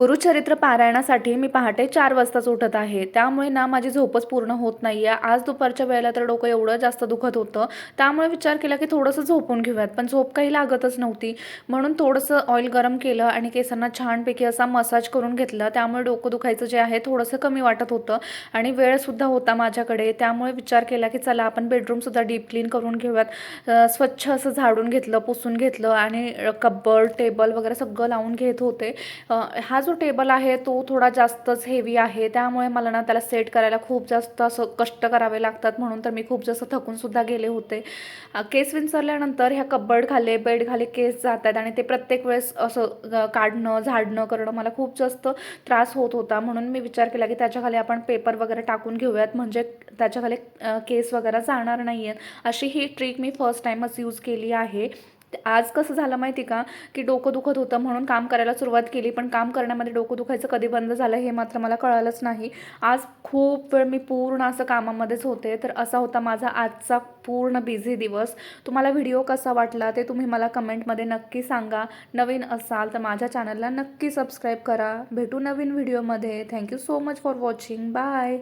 गुरुचरित्र पारायणासाठी मी पहाटे 4 वाजताच उठत आहे. त्यामुळे ना माझी झोपच पूर्ण होत नाहीये. आज दुपारच्या वेळेला तर डोकं एवढं जास्त दुखत होतं. त्यामुळे विचार केला की थोडंसं झोपून घेऊयात. पण झोप काही लागतच नव्हती. म्हणून थोडंसं ऑइल गरम केलं आणि केसांना छानपैकी असा मसाज करून घेतला. त्यामुळे डोकं दुखायचं जे आहे थोडंसं कमी वाटत होतं आणि वेळसुद्धा होता माझ्याकडे. त्यामुळे विचार केला की चला आपण बेडरूमसुद्धा डीप क्लीन करून घेऊयात. स्वच्छ असं झाडून घेतलं, पुसून घेतलं आणि कबर्ड, टेबल वगैरे सगळं लावून घेत होते. हा जो टेबल आहे तो थोडा जास्तच हेवी आहे. त्यामुळे मला ना त्याला सेट करायला खूप जास्त असं कष्ट करावे लागतात. म्हणून तर मी खूप जास्त थकूनसुद्धा गेले होते. केस विंचरल्यानंतर ह्या कबर्ड खाली, बेड खाली केस जातात आणि ते प्रत्येक वेळेस असं काढणं, झाडणं करणं मला खूप जास्त त्रास होत होता. म्हणून मी विचार केला की त्याच्याखाली आपण पेपर वगैरे टाकून घेऊयात, म्हणजे त्याच्याखाली केस वगैरे जाणार नाही आहेत. अशी ही ट्रिक मी फर्स्ट टाईमच यूज केली आहे. आज कसं झालं माहिती का, की डोकं दुखत होतं म्हणून काम करायला सुरुवात केली. पण काम करण्यामध्ये डोकं दुखायचं कधी बंद झालं हे मात्र मला कळालंच नाही. आज खूप वेळ मी पूर्ण असं कामामध्येच होते. तर असा होता माझा आजचा पूर्ण बिझी दिवस. तुम्हाला व्हिडिओ कसा वाटला ते तुम्ही मला कमेंटमध्ये नक्की सांगा. नवीन असाल तर माझ्या चॅनलला नक्की सबस्क्राईब करा. भेटू नवीन व्हिडिओमध्ये. Thank you so much for watching. Bye.